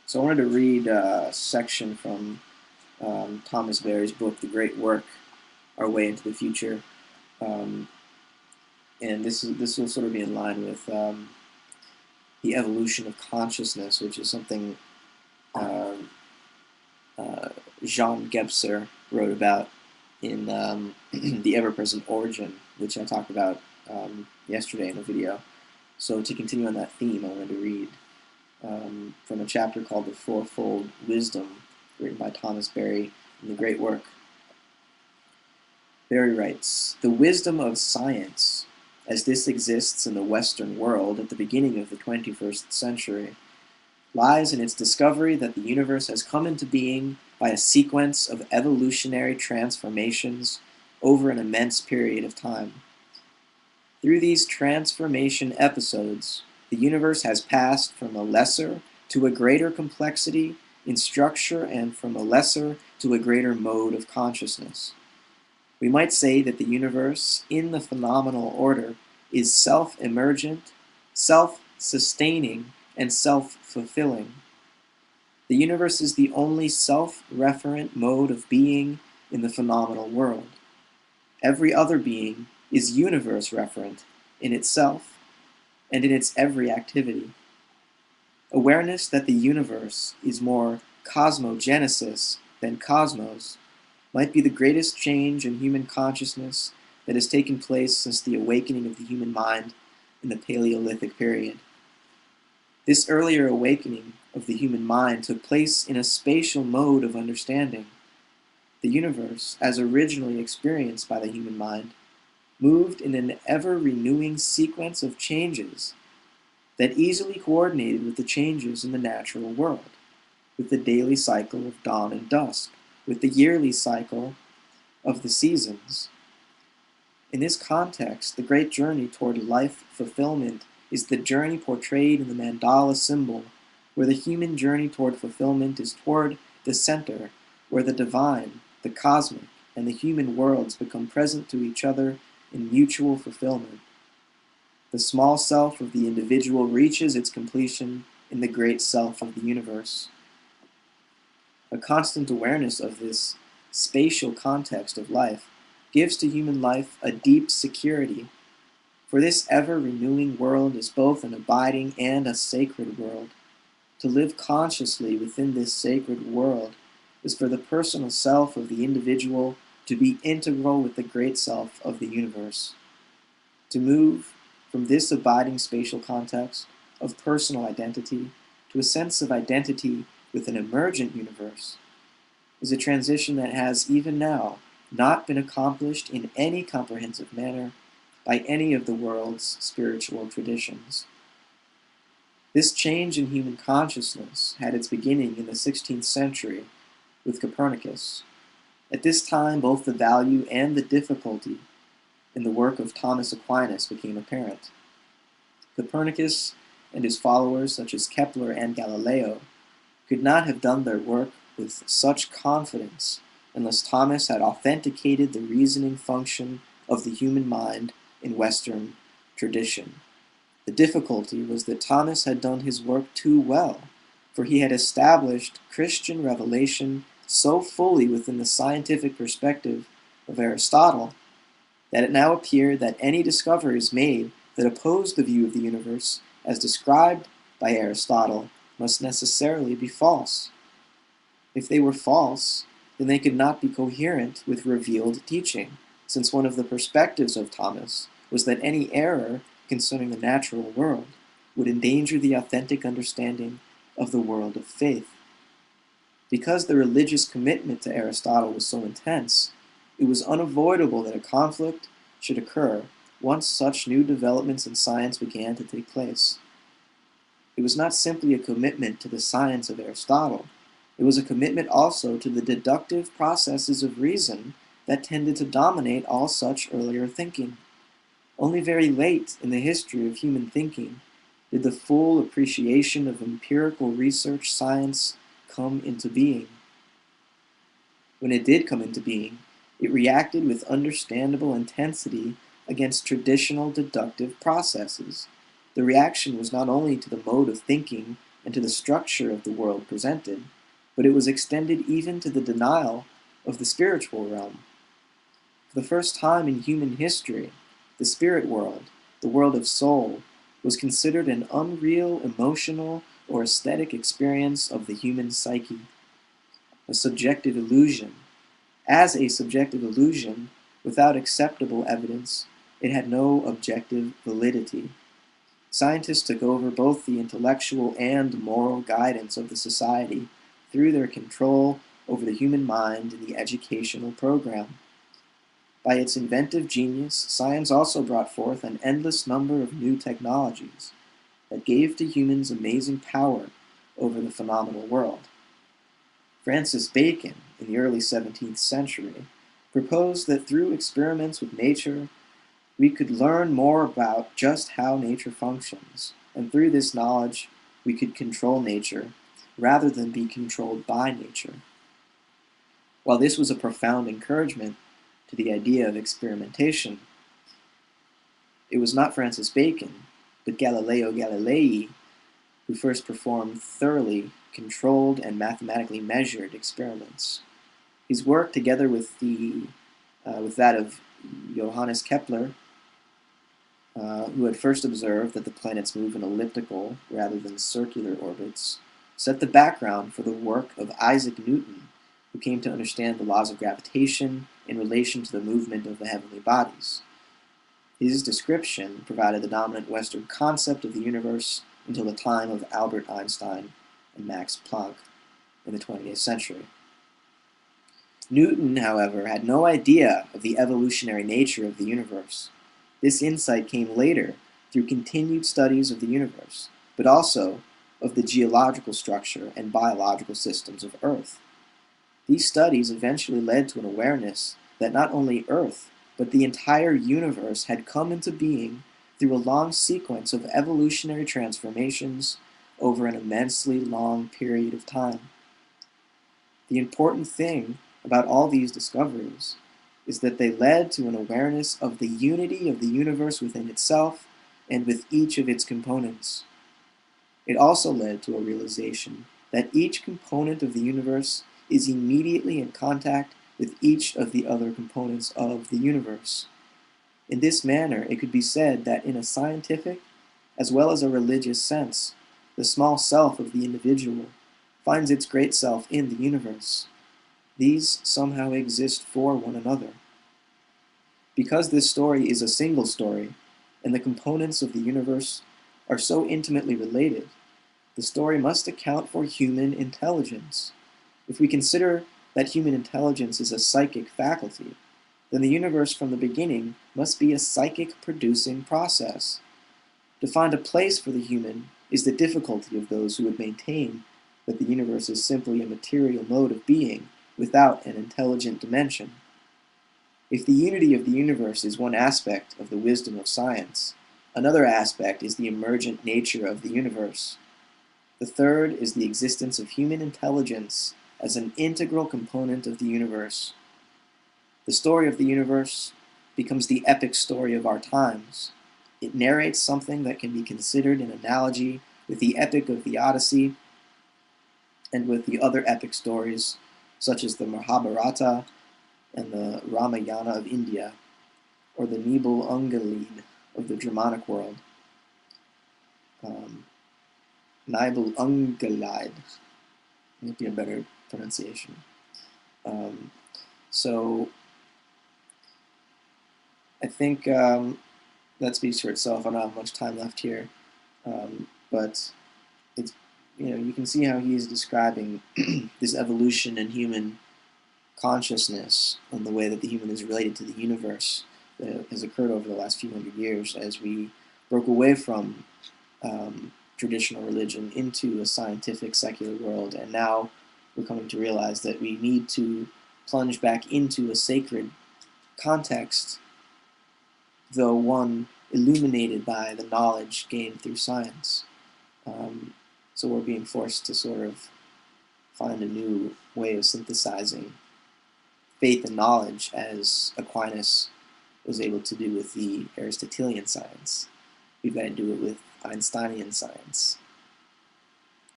So I wanted to read a section from Thomas Berry's book, The Great Work, Our Way into the Future. Um, and this will sort of be in line with the evolution of consciousness, which is something uh, uh, Jean Gebser wrote about in The Ever-Present Origin, which I talked about yesterday in a video. So to continue on that theme, I wanted to read from a chapter called The Fourfold Wisdom, written by Thomas Berry in The Great Work. Berry writes, "The wisdom of science, as this exists in the Western world at the beginning of the 21st century, lies in its discovery that the universe has come into being by a sequence of evolutionary transformations over an immense period of time. Through these transformation episodes, the universe has passed from a lesser to a greater complexity in structure and from a lesser to a greater mode of consciousness. We might say that the universe, in the phenomenal order, is self-emergent, self-sustaining, and self-fulfilling. The universe is the only self-referent mode of being in the phenomenal world. Every other being is universe-referent in itself and in its every activity. Awareness that the universe is more cosmogenesis than cosmos might be the greatest change in human consciousness that has taken place since the awakening of the human mind in the Paleolithic period. This earlier awakening of the human mind took place in a spatial mode of understanding. The universe, as originally experienced by the human mind, moved in an ever-renewing sequence of changes that easily coordinated with the changes in the natural world, with the daily cycle of dawn and dusk, with the yearly cycle of the seasons. In this context, the great journey toward life fulfillment is the journey portrayed in the mandala symbol, where the human journey toward fulfillment is toward the center, where the divine, the cosmic, and the human worlds become present to each other in mutual fulfillment. The small self of the individual reaches its completion in the great self of the universe. A constant awareness of this spatial context of life gives to human life a deep security, for this ever-renewing world is both an abiding and a sacred world. To live consciously within this sacred world is for the personal self of the individual to be integral with the great self of the universe. To move from this abiding spatial context of personal identity to a sense of identity with an emergent universe is a transition that has, even now, not been accomplished in any comprehensive manner by any of the world's spiritual traditions. This change in human consciousness had its beginning in the 16th century with Copernicus. At this time, both the value and the difficulty in the work of Thomas Aquinas became apparent. Copernicus and his followers, such as Kepler and Galileo, could not have done their work with such confidence unless Thomas had authenticated the reasoning function of the human mind in Western tradition. The difficulty was that Thomas had done his work too well, for he had established Christian revelation so fully within the scientific perspective of Aristotle that it now appeared that any discoveries made that opposed the view of the universe as described by Aristotle must necessarily be false. If they were false, then they could not be coherent with revealed teaching, since one of the perspectives of Thomas was that any error concerning the natural world would endanger the authentic understanding of the world of faith. Because the religious commitment to Aristotle was so intense, it was unavoidable that a conflict should occur once such new developments in science began to take place. It was not simply a commitment to the science of Aristotle, it was a commitment also to the deductive processes of reason that tended to dominate all such earlier thinking. Only very late in the history of human thinking did the full appreciation of empirical research science come into being. When it did come into being, it reacted with understandable intensity against traditional deductive processes. The reaction was not only to the mode of thinking and to the structure of the world presented, but it was extended even to the denial of the spiritual realm. For the first time in human history, the spirit world, the world of soul, was considered an unreal emotional or aesthetic experience of the human psyche, a subjective illusion. As a subjective illusion, without acceptable evidence, it had no objective validity. Scientists took over both the intellectual and moral guidance of the society through their control over the human mind in the educational program. By its inventive genius, science also brought forth an endless number of new technologies that gave to humans amazing power over the phenomenal world. Francis Bacon, in the early 17th century, proposed that through experiments with nature, we could learn more about just how nature functions, and through this knowledge, we could control nature rather than be controlled by nature. While this was a profound encouragement to the idea of experimentation, it was not Francis Bacon, but Galileo Galilei who first performed thoroughly controlled and mathematically measured experiments. His work, together with that of Johannes Kepler, who had first observed that the planets move in elliptical rather than circular orbits, set the background for the work of Isaac Newton, who came to understand the laws of gravitation in relation to the movement of the heavenly bodies. His description provided the dominant Western concept of the universe until the time of Albert Einstein and Max Planck in the 20th century. Newton, however, had no idea of the evolutionary nature of the universe. This insight came later through continued studies of the universe, but also of the geological structure and biological systems of Earth. These studies eventually led to an awareness that not only Earth, but the entire universe had come into being through a long sequence of evolutionary transformations over an immensely long period of time. The important thing about all these discoveries is that they led to an awareness of the unity of the universe within itself and with each of its components. It also led to a realization that each component of the universe is immediately in contact with each of the other components of the universe. In this manner, it could be said that in a scientific as well as a religious sense, the small self of the individual finds its great self in the universe. These somehow exist for one another. Because this story is a single story, and the components of the universe are so intimately related, the story must account for human intelligence. If we consider that human intelligence is a psychic faculty, then the universe from the beginning must be a psychic-producing process. To find a place for the human is the difficulty of those who would maintain that the universe is simply a material mode of being without an intelligent dimension. If the unity of the universe is one aspect of the wisdom of science, another aspect is the emergent nature of the universe. The third is the existence of human intelligence as an integral component of the universe. The story of the universe becomes the epic story of our times. It narrates something that can be considered an analogy with the epic of the Odyssey and with the other epic stories, such as the Mahabharata and the Ramayana of India, or the Nibelungenlied of the Germanic world. Nibelungenlied might be a better pronunciation. So I think that speaks for itself. I don't have much time left here, but it's, you can see how he is describing this evolution in human consciousness and the way that the human is related to the universe that has occurred over the last few hundred years as we broke away from traditional religion into a scientific, secular world, and now we're coming to realize that we need to plunge back into a sacred context, though one illuminated by the knowledge gained through science. So we're being forced to sort of find a new way of synthesizing faith and knowledge, as Aquinas was able to do with the Aristotelian science. We've got to do it with Einsteinian science.